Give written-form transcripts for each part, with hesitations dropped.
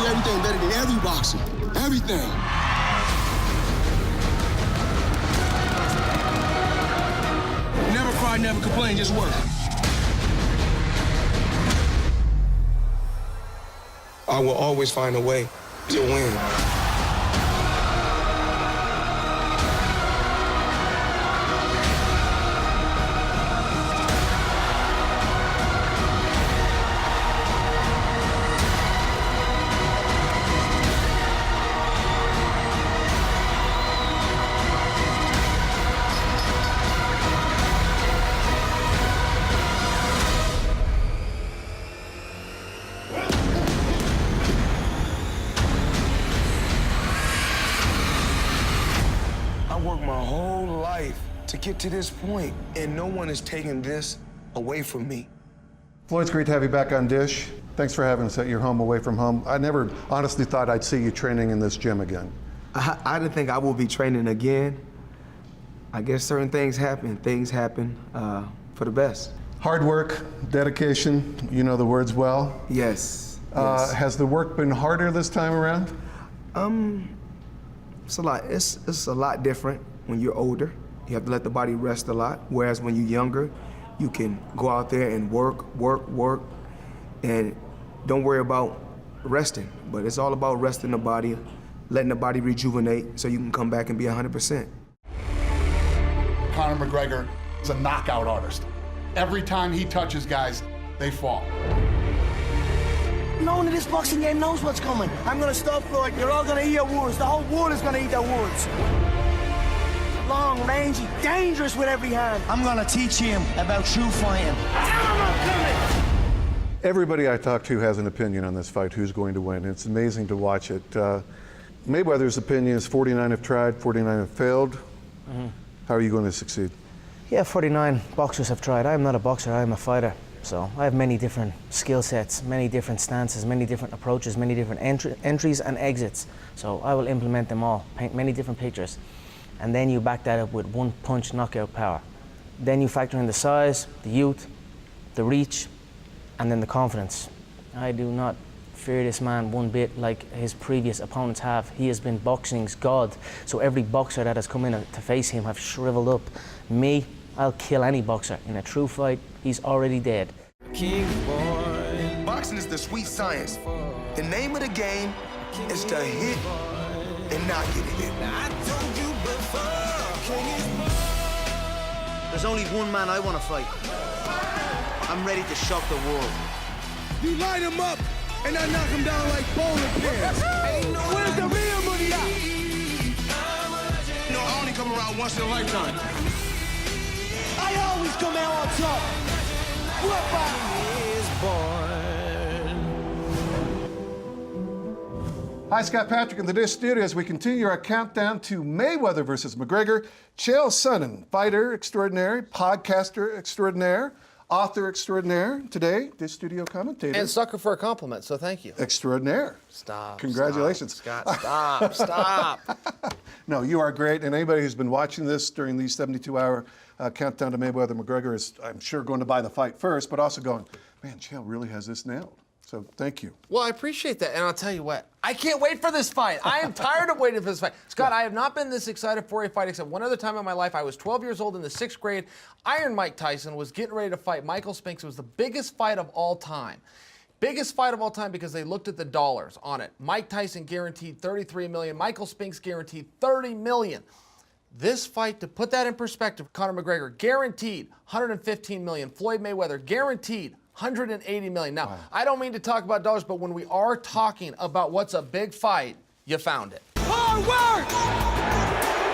everything better than every boxer. Everything. Never cry, never complain, just work. I will always find a way to win. My whole life to get to this point, and no one is taking this away from me. Floyd, it's great to have you back on Dish. Thanks for having us at your home away from home. I never honestly thought I'd see you training in this gym again. I didn't think I would be training again. I guess certain things happen. Things happen for the best. Hard work, dedication, you know the words well. Yes. Yes. Has the work been harder this time around? It's a lot. It's a lot different when you're older. You have to let the body rest a lot. Whereas when you're younger, you can go out there and work, and don't worry about resting. But it's all about resting the body, letting the body rejuvenate so you can come back and be 100%. Conor McGregor is a knockout artist. Every time he touches guys, they fall. No one in this boxing game knows what's coming. I'm gonna stop Floyd. You're all gonna eat your words. The whole world is gonna eat their words. Long, rangy, dangerous with every hand. I'm gonna teach him about true fighting. Tell him I'm coming! Everybody I talk to has an opinion on this fight, who's going to win. It's amazing to watch it. Mayweather's opinion is 49 have tried, 49 have failed. Mm-hmm. How are you going to succeed? Yeah, 49 boxers have tried. I'm not a boxer, I'm a fighter. So I have many different skill sets, many different stances, many different approaches, many different entries and exits. So I will implement them all, paint many different pictures. And then you back that up with one punch knockout power. Then you factor in the size, the youth, the reach, and then the confidence. I do not fear this man one bit like his previous opponents have. He has been boxing's god. So every boxer that has come in to face him have shriveled up. Me, I'll kill any boxer. In a true fight, he's already dead. Boxing is the sweet science. The name of the game is to hit and not get hit. There's only one man I want to fight. I'm ready to shock the world. You light him up and I knock him down like bowling pins. Where's the real money at? You know, I only come around once in a lifetime. I always come out on top. Hi, Scott Patrick in the Dish Studio as we continue our countdown to Mayweather versus McGregor. Chael Sonnen, fighter extraordinaire, podcaster extraordinaire, author extraordinaire. Today, Dish Studio commentator. And sucker for a compliment, so thank you. Extraordinaire. Stop. Congratulations. Stop, Scott, stop. No, you are great, and anybody who's been watching this during these 72-hour countdown to Mayweather McGregor is, I'm sure, going to buy the fight first, but also going, man, Chael really has this nailed. So thank you. Well, I appreciate that, and I'll tell you what, I can't wait for this fight. I am tired of waiting for this fight. Scott, I have not been this excited for a fight except one other time in my life. I was 12 years old in the 6th grade. Iron Mike Tyson was getting ready to fight Michael Spinks. It was the biggest fight of all time. Biggest fight of all time because they looked at the dollars on it. Mike Tyson guaranteed $33 million. Michael Spinks guaranteed $30 million. This fight, to put that in perspective, Conor McGregor guaranteed $115 million. Floyd Mayweather guaranteed $180 million. Now, wow. I don't mean to talk about dollars, but when we are talking about what's a big fight, you found it. Hard work!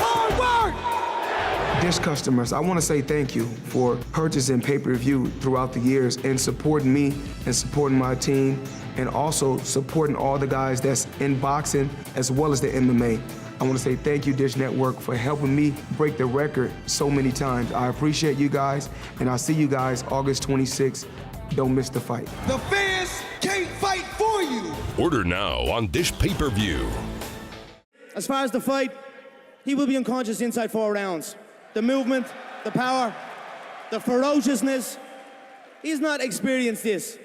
Hard work! Dish customers, I want to say thank you for purchasing pay-per-view throughout the years and supporting me and supporting my team and also supporting all the guys that's in boxing as well as the MMA. I want to say thank you, Dish Network, for helping me break the record so many times. I appreciate you guys, and I'll see you guys August 26th. Don't miss the fight. The fans can't fight for you. Order now on Dish Pay-Per-View. As far as the fight, he will be unconscious inside 4 rounds. The movement, the power, the ferociousness, he's not experienced this.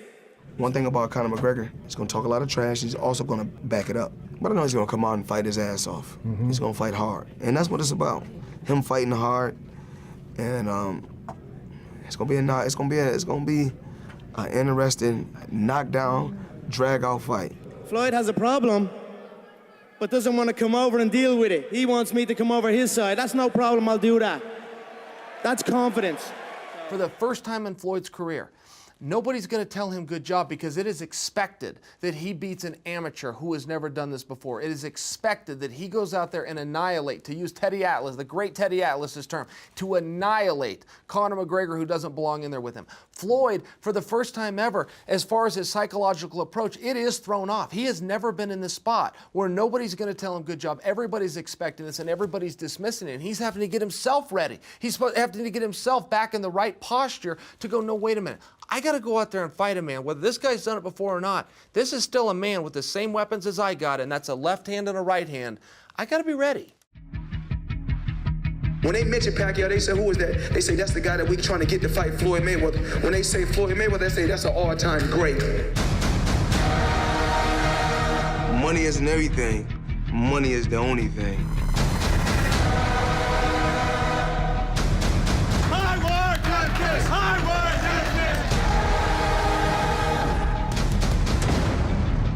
One thing about Conor McGregor, he's gonna talk a lot of trash, he's also gonna back it up. But I know he's gonna come out and fight his ass off. He's gonna fight hard. And that's what it's about. Him fighting hard. And it's gonna be an interesting knockdown, drag-out fight. Floyd has a problem, but doesn't want to come over and deal with it. He wants me to come over his side. That's no problem, I'll do that. That's confidence. For the first time in Floyd's career, nobody's going to tell him good job because it is expected that he beats an amateur who has never done this before. It is expected that he goes out there and annihilate, to use Teddy Atlas, the great Teddy Atlas's term, to annihilate Conor McGregor who doesn't belong in there with him. Floyd, for the first time ever, as far as his psychological approach, it is thrown off. He has never been in this spot where nobody's going to tell him good job. Everybody's expecting this and everybody's dismissing it. And he's having to get himself ready. He's having to get himself back in the right posture to go, no, wait a minute. I got to go out there and fight a man. Whether this guy's done it before or not, this is still a man with the same weapons as I got, and that's a left hand and a right hand. I got to be ready. When they mention Pacquiao, they say, who is that? They say, that's the guy that we trying to get to fight Floyd Mayweather. When they say Floyd Mayweather, they say, that's an all-time great. Money isn't everything. Money is the only thing.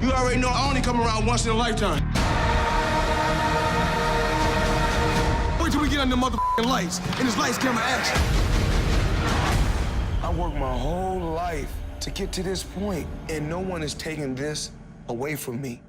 You already know I only come around once in a lifetime. Wait till we get under motherfucking lights, and it's lights, camera, action. I worked my whole life to get to this point, and no one is taking this away from me.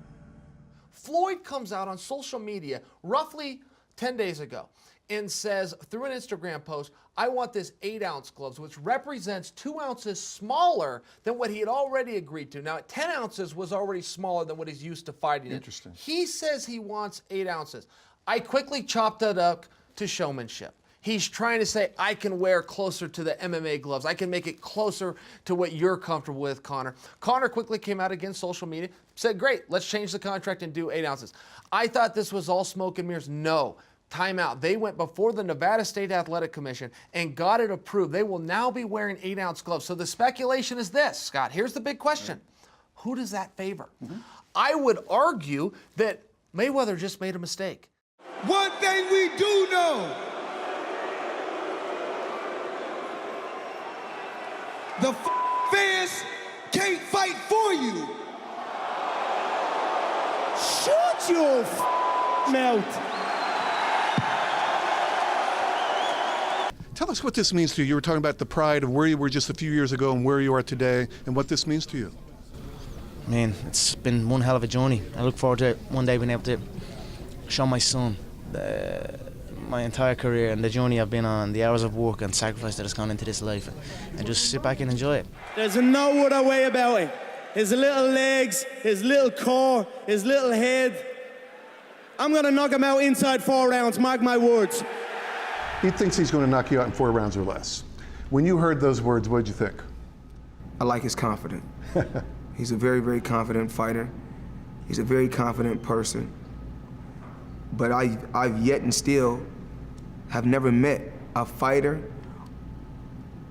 Floyd comes out on social media roughly 10 days ago and says through an Instagram post, I want this 8-ounce gloves, which represents 2 ounces smaller than what he had already agreed to. Now, 10 ounces was already smaller than what he's used to fighting in. Interesting. He says he wants 8 ounces. I quickly chopped it up to showmanship. He's trying to say, I can wear closer to the MMA gloves. I can make it closer to what you're comfortable with, Conor. Conor quickly came out against social media, said, great, let's change the contract and do 8 ounces. I thought this was all smoke and mirrors. No. Time out. They went before the Nevada State Athletic Commission and got it approved. They will now be wearing 8-ounce gloves. So the speculation is this, Scott. Here's the big question. Who does that favor? I would argue that Mayweather just made a mistake. One thing we do know. The fans can't fight for you. Shut your mouth. Tell us what this means to you. You were talking about the pride of where you were just a few years ago and where you are today, and what this means to you. Man, it's been one hell of a journey. I look forward to one day being able to show my son my entire career and the journey I've been on, the hours of work and sacrifice that has gone into this life, and just sit back and enjoy it. There's no other way about it. His little legs, his little core, his little head. I'm gonna knock him out inside 4 rounds, mark my words. He thinks he's going to knock you out in 4 rounds or less. When you heard those words, what did you think? I like his confidence. He's a very, very confident fighter. He's a very confident person. But I've yet and still have never met a fighter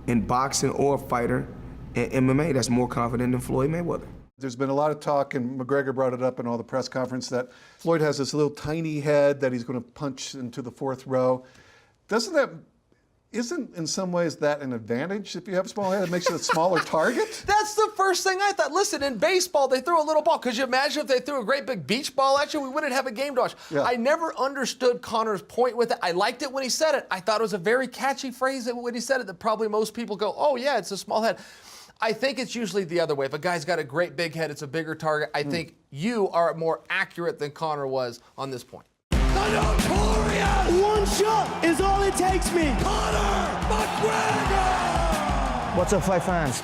in boxing or a fighter in MMA that's more confident than Floyd Mayweather. There's been a lot of talk, and McGregor brought it up in all the press conference, that Floyd has this little tiny head that he's going to punch into the 4th row. Isn't in some ways that an advantage if you have a small head? It makes you a smaller target? That's the first thing I thought. Listen, in baseball, they threw a little ball. Could you imagine if they threw a great big beach ball at you? We wouldn't have a game to watch. Yeah. I never understood Conor's point with it. I liked it when he said it. I thought it was a very catchy phrase when he said it that probably most people go, oh, yeah, it's a small head. I think it's usually the other way. If a guy's got a great big head, it's a bigger target. I think you are more accurate than Conor was on this point. The notorious One shot is all it takes me. Conor McGregor! What's up, fight fans?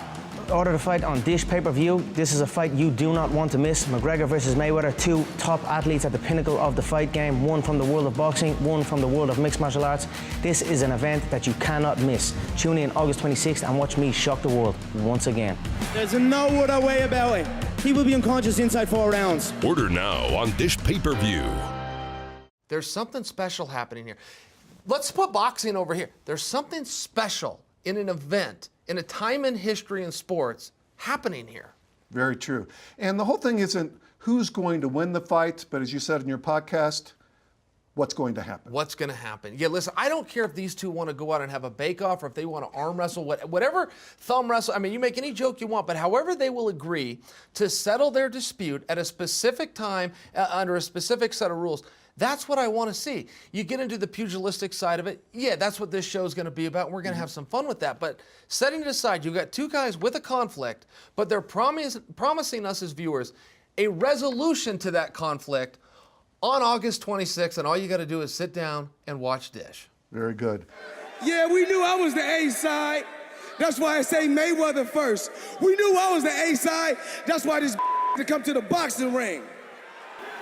Order the fight on Dish pay-per-view. This is a fight you do not want to miss. McGregor versus Mayweather, 2 top athletes at the pinnacle of the fight game, one from the world of boxing, one from the world of mixed martial arts. This is an event that you cannot miss. Tune in August 26th and watch me shock the world once again. There's no other way about it. He will be unconscious inside 4 rounds. Order now on Dish pay-per-view. There's something special happening here. Let's put boxing over here. There's something special in an event, in a time in history in sports, happening here. Very true. And the whole thing isn't who's going to win the fight, but as you said in your podcast, what's going to happen. What's going to happen? Yeah, listen, I don't care if these two want to go out and have a bake-off or if they want to arm wrestle, whatever thumb wrestle. I mean, you make any joke you want, but however they will agree to settle their dispute at a specific time under a specific set of rules, that's what I want to see. You get into the pugilistic side of it. Yeah, that's what this show is going to be about, and we're going to have some fun with that. But setting it aside, you've got two guys with a conflict, but they're promising us as viewers a resolution to that conflict on August 26th, and all you got to do is sit down and watch Dish. Very good. Yeah, we knew I was the A side. That's why I say Mayweather first. We knew I was the A side. That's why this to come to the boxing ring.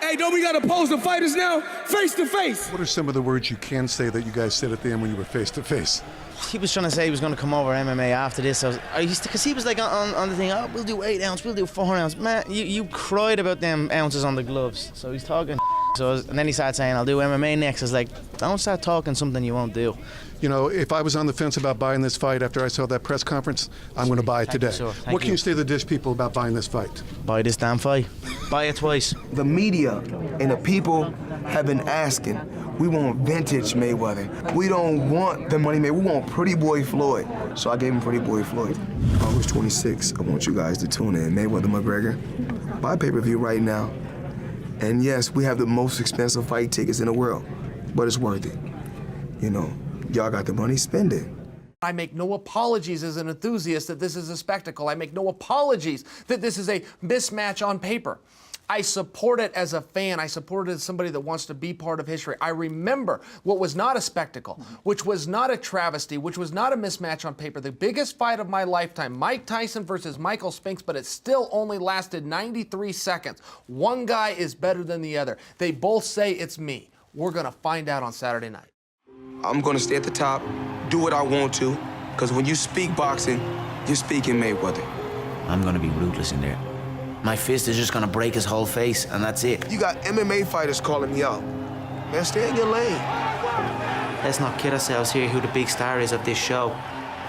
Hey, don't we got to pose the fighters now? Face to face. What are some of the words you can say that you guys said at the end when you were face to face? He was trying to say he was going to come over MMA after this. Because he was like on the thing, oh, we'll do 8 ounce, we'll do 4 ounce. Man, you cried about them ounces on the gloves. So he's talking. And then he started saying, I'll do MMA next. I was like, don't start talking something you won't do. You know, if I was on the fence about buying this fight after I saw that press conference, I'm going to buy it today. What can you say to the Dish people about buying this fight? Buy this damn fight. Buy it twice. The media and the people have been asking, we want vintage Mayweather. We don't want the money made. We want Pretty Boy Floyd. So I gave him Pretty Boy Floyd. August 26th, I want you guys to tune in. Mayweather McGregor. Buy pay-per-view right now. And yes, we have the most expensive fight tickets in the world, but it's worth it. You know, y'all got the money, spend it. I make no apologies as an enthusiast that this is a spectacle. I make no apologies that this is a mismatch on paper. I support it as a fan. I support it as somebody that wants to be part of history. I remember what was not a spectacle, which was not a travesty, which was not a mismatch on paper. The biggest fight of my lifetime, Mike Tyson versus Michael Spinks, but it still only lasted 93 seconds. One guy is better than the other. They both say it's me. We're going to find out on Saturday night. I'm going to stay at the top, do what I want to, because when you speak boxing, you're speaking Mayweather. I'm going to be ruthless in there. My fist is just going to break his whole face, and that's it. You got MMA fighters calling me out. Man, stay in your lane. Let's not kid ourselves here who the big star is of this show.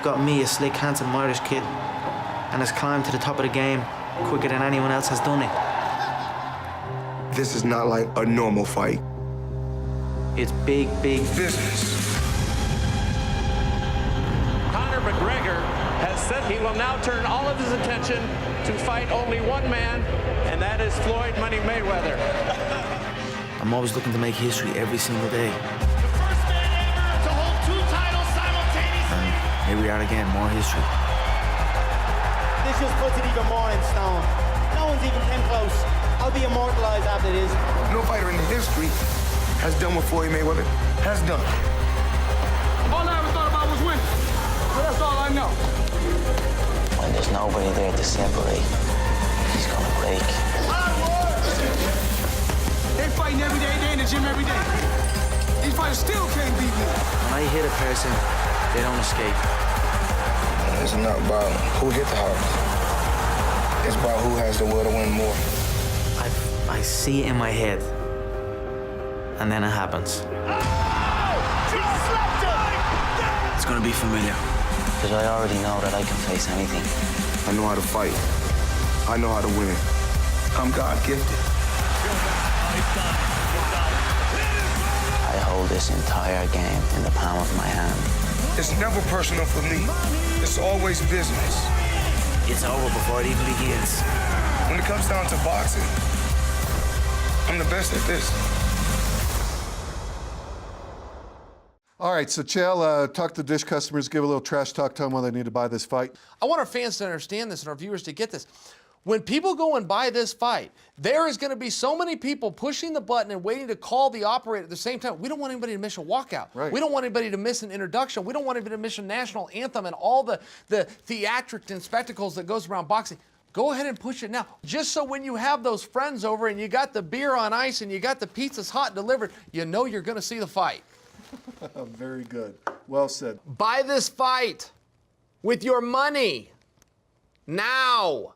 Got me, a slick, handsome Irish kid, and has climbed to the top of the game quicker than anyone else has done it. This is not like a normal fight. It's big, big business. Conor McGregor has said he will now turn all of his attention to fight only one man, and that is Floyd Money Mayweather. I'm always looking to make history every single day. The first man ever to hold 2 titles simultaneously. And here we are again, more history. This just puts it even more in stone. No one's even came close. I'll be immortalized after this. No fighter in history has done what Floyd Mayweather has done. All I ever thought about was winning. So that's all I know. When there's nobody there to separate, he's gonna break. They fighting every day. They in the gym every day. These fighters still can't beat me. When I hit a person, they don't escape. It's not about who hit the hardest. It's about who has the will to win more. I see it in my head, and then it happens. It's gonna be familiar. Because I already know that I can face anything. I know how to fight. I know how to win. I'm God-gifted. I hold this entire game in the palm of my hand. It's never personal for me. It's always business. It's over before it even begins. When it comes down to boxing, I'm the best at this. All right, so Chael, talk to the Dish customers, give a little trash talk, tell them why they need to buy this fight. I want our fans to understand this and our viewers to get this. When people go and buy this fight, there is going to be so many people pushing the button and waiting to call the operator at the same time. We don't want anybody to miss a walkout. Right. We don't want anybody to miss an introduction. We don't want anybody to miss a national anthem and all the theatrics and spectacles that goes around boxing. Go ahead and push it now. Just so when you have those friends over and you got the beer on ice and you got the pizzas hot delivered, you know you're going to see the fight. Very good. Well said. Buy this fight with your money now.